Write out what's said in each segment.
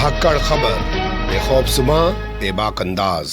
धाकड़ खबर, बेखौफसुमा बेबाक अंदाज।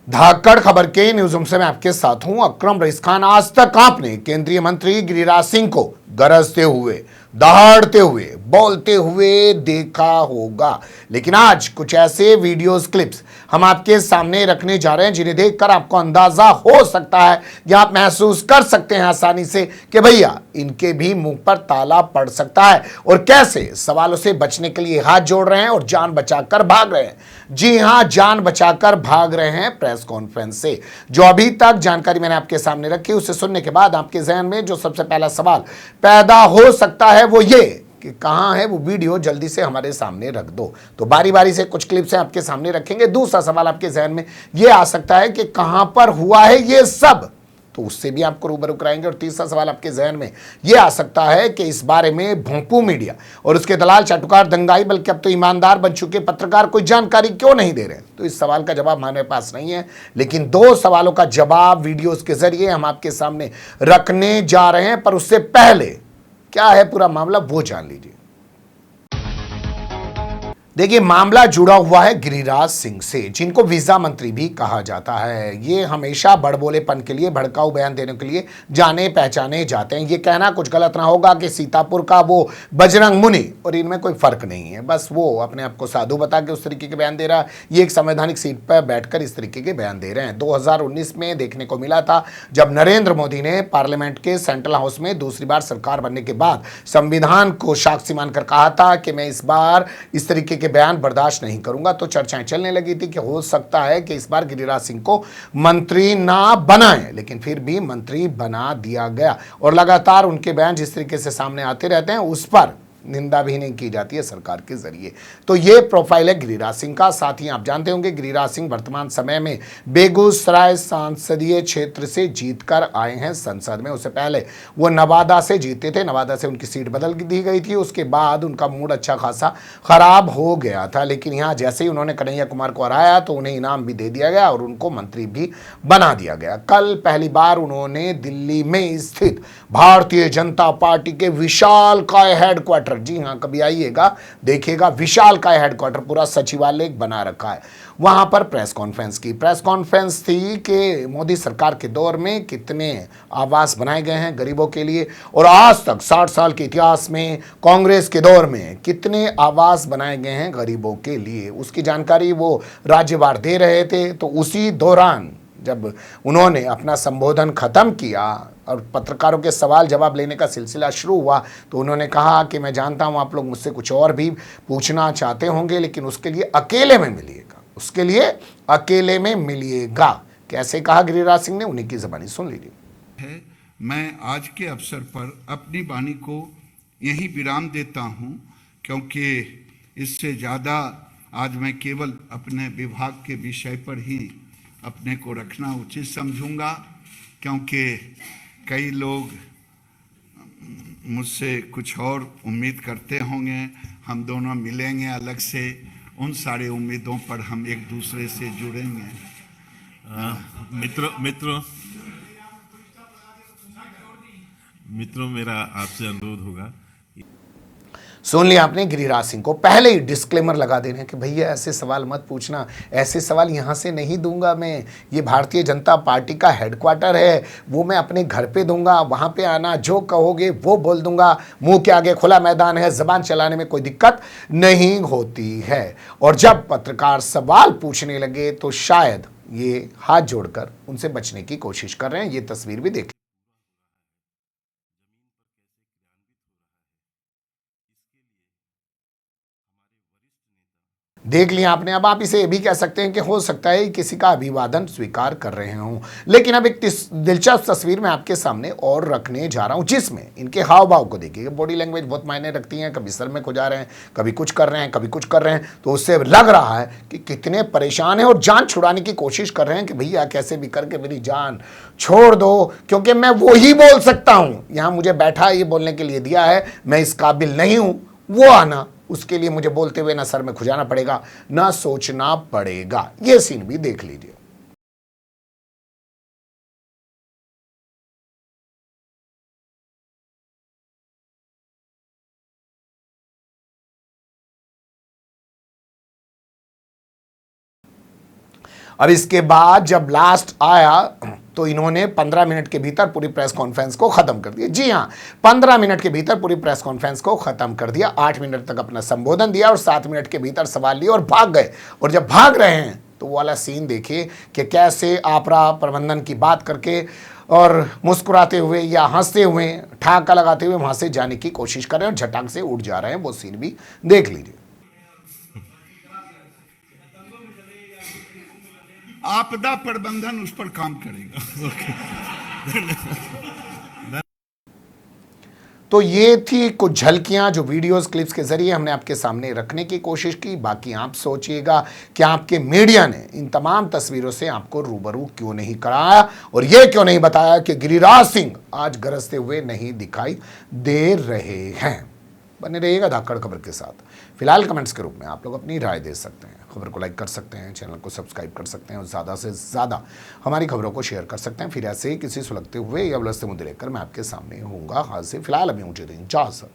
धाकड़ खबर के न्यूज रूम से मैं आपके साथ हूं अकरम रईस खान। आज तक आपने केंद्रीय मंत्री गिरिराज सिंह को गरजते हुए, दहाड़ते हुए, बोलते हुए देखा होगा, लेकिन आज कुछ ऐसे वीडियोस क्लिप्स हम आपके सामने रखने जा रहे हैं जिन्हें देखकर आपको अंदाजा हो सकता है या आप महसूस कर सकते हैं आसानी से कि भैया इनके भी मुंह पर ताला पड़ सकता है और कैसे सवालों से बचने के लिए हाथ जोड़ रहे हैं और जान बचाकर भाग रहे हैं। जी हां, जान बचाकर भाग रहे हैं प्रेस कॉन्फ्रेंस से। जो अभी तक जानकारी मैंने आपके सामने रखी, उसे सुनने के बाद आपके जहन में जो सबसे पहला सवाल पैदा हो सकता है वो ये कि कहां है वो वीडियो, जल्दी से हमारे सामने रख दो। तो बारी बारी से कुछ क्लिप्स आपके सामने रखेंगे। दूसरा सवाल आपके जहन में ये आ सकता है कि कहां पर हुआ है ये सब, तो उससे भी आपको रूबरू कराएंगे। और तीसरा सवाल आपके जहन में यह आ सकता है कि इस बारे में भोंपू मीडिया और उसके दलाल चाटुकार दंगाई, बल्कि अब तो ईमानदार बन चुके पत्रकार कोई जानकारी क्यों नहीं दे रहे। तो इस सवाल का जवाब हमारे पास नहीं है, लेकिन दो सवालों का जवाब वीडियोस के जरिए हम आपके सामने रखने जा रहे हैं। पर उससे पहले क्या है पूरा मामला वो जान लीजिए। देखिए, मामला जुड़ा हुआ है गिरिराज सिंह से, जिनको वीजा मंत्री भी कहा जाता है। ये हमेशा बड़बोलेपन के लिए, भड़काऊ बयान देने के लिए जाने पहचाने जाते हैं। ये कहना कुछ गलत ना होगा कि सीतापुर का वो बजरंग मुनि और इनमें कोई फर्क नहीं है। बस वो अपने आप को साधु बता के उस तरीके के बयान दे रहा है। ये एक संवैधानिक सीट पर बैठकर इस तरीके के बयान दे रहे हैं। 2019 में देखने को मिला था, जब नरेंद्र मोदी ने पार्लियामेंट के सेंट्रल हाउस में दूसरी बार सरकार बनने के बाद संविधान को साक्षी मानकर कहा था कि मैं इस बार इस तरीके के बयान बर्दाश्त नहीं करूंगा। तो चर्चाएं चलने लगी थी कि हो सकता है कि इस बार गिरिराज सिंह को मंत्री ना बनाएं, लेकिन फिर भी मंत्री बना दिया गया। और लगातार उनके बयान जिस तरीके से सामने आते रहते हैं उस पर निंदा भी नहीं की जाती है सरकार के जरिए। तो ये प्रोफाइल है गिरिराज सिंह का। साथ ही आप जानते होंगे गिरिराज सिंह वर्तमान समय में बेगूसराय संसदीय क्षेत्र से जीतकर आए हैं संसद में। उससे पहले वो नवादा से जीते थे, नवादा से उनकी सीट बदल दी गई थी। उसके बाद उनका मूड अच्छा खासा खराब हो गया था, लेकिन यहाँ जैसे ही उन्होंने कन्हैया कुमार को हराया तो उन्हें इनाम भी दे दिया गया और उनको मंत्री भी बना दिया गया। कल पहली बार उन्होंने दिल्ली में स्थित भारतीय जनता पार्टी के विशालकाय हेडक्वार्टर, जी हां, कभी आइएगा देखिएगा, विशालकाय हेडक्वार्टर पूरा सचिवालय बना रखा है, वहां पर प्रेस कॉन्फ्रेंस की। प्रेस कॉन्फ्रेंस थी कि मोदी सरकार के दौर में कितने आवास बनाए गए हैं गरीबों के लिए, और आज तक 60 साल के इतिहास में कांग्रेस के दौर में कितने आवास बनाए गए हैं गरीबों के लिए, उसकी जानकारी वो राज्यवार दे रहे थे। तो उसी दौरान जब उन्होंने अपना संबोधन खत्म किया और पत्रकारों के सवाल जवाब लेने का सिलसिला शुरू हुआ, तो उन्होंने कहा कि मैं जानता हूं आप लोग मुझसे कुछ और भी पूछना चाहते होंगे, लेकिन उसके लिए अकेले में मिलिएगा, उसके लिए अकेले में मिलिएगा। कैसे कहा गिरिराज सिंह ने, उन्हीं की ज़बानी सुन लीजिए। है, मैं आज के अवसर पर अपनी वाणी को यही विराम देता हूं, क्योंकि इससे ज़्यादा आज मैं केवल अपने विभाग के विषय पर ही अपने को रखना उचित समझूंगा, क्योंकि कई लोग मुझसे कुछ और उम्मीद करते होंगे। हम दोनों मिलेंगे अलग से, उन सारे उम्मीदों पर हम एक दूसरे से जुड़ेंगे। मित्रों, मेरा आपसे अनुरोध होगा। सुन लिया आपने गिरिराज सिंह को। पहले ही डिस्क्लेमर लगा देने कि भैया ऐसे सवाल मत पूछना, ऐसे सवाल यहाँ से नहीं दूंगा मैं, ये भारतीय जनता पार्टी का हेडक्वार्टर है, वो मैं अपने घर पे दूंगा, वहाँ पे आना, जो कहोगे वो बोल दूंगा, मुंह के आगे खुला मैदान है, जबान चलाने में कोई दिक्कत नहीं होती है। और जब पत्रकार सवाल पूछने लगे तो शायद ये हाथ जोड़कर उनसे बचने की कोशिश कर रहे हैं। ये तस्वीर भी देख लिया आपने। अब आप इसे भी कह सकते हैं कि हो सकता है किसी का अभिवादन स्वीकार कर रहे हों, लेकिन अब एक दिलचस्प तस्वीर मैं आपके सामने और रखने जा रहा हूं, जिसमें इनके हाव भाव को देखिए। बॉडी लैंग्वेज बहुत मायने रखती है, कभी सर में खो जा रहे हैं, कभी कुछ कर रहे हैं, कभी कुछ कर रहे हैं, तो उससे लग रहा है कि कितने परेशान हैं और जान छुड़ाने की कोशिश कर रहे हैं कि भैया कैसे भी करके मेरी जान छोड़ दो, क्योंकि मैं वो ही बोल सकता हूँ, यहाँ मुझे बैठा ये बोलने के लिए दिया है, मैं इस काबिल नहीं हूँ वो आना, उसके लिए मुझे बोलते हुए ना सर में खुजाना पड़ेगा ना सोचना पड़ेगा। ये सीन भी देख लीजिए। अब इसके बाद जब लास्ट आया तो इन्होंने 15 मिनट के भीतर पूरी प्रेस कॉन्फ्रेंस को खत्म कर दिया। जी हाँ, 15 मिनट के भीतर पूरी प्रेस कॉन्फ्रेंस को खत्म कर दिया। 8 मिनट तक अपना संबोधन दिया और 7 मिनट के भीतर सवाल लिए और भाग गए। और जब भाग रहे हैं तो वो वाला सीन देखिए कि कैसे आपदा प्रबंधन की बात करके और मुस्कुराते हुए या हंसते हुए, ठहाका लगाते हुए वहां से जाने की कोशिश कर रहे हैं और झटाक से उड़ जा रहे हैं। वो सीन भी देख लीजिए। आपदा प्रबंधन उस पर काम करेगा। तो ये थी कुछ झलकियां जो वीडियोस क्लिप्स के जरिए हमने आपके सामने रखने की कोशिश की। बाकी आप सोचिएगा कि आपके मीडिया ने इन तमाम तस्वीरों से आपको रूबरू क्यों नहीं कराया और ये क्यों नहीं बताया कि गिरिराज सिंह आज गरजते हुए नहीं दिखाई दे रहे हैं। बने रहिएगा धाकड़ खबर के साथ। फिलहाल कमेंट्स के रूप में आप लोग अपनी राय दे सकते हैं, खबर को लाइक कर सकते हैं, चैनल को सब्सक्राइब कर सकते हैं और ज़्यादा से ज़्यादा हमारी खबरों को शेयर कर सकते हैं। फिर ऐसे ही किसी सुलगते हुए या उलझते मुद्दे लेकर मैं आपके सामने होऊंगा हाजिर। फिलहाल अभी मुझे दें इजाज़त।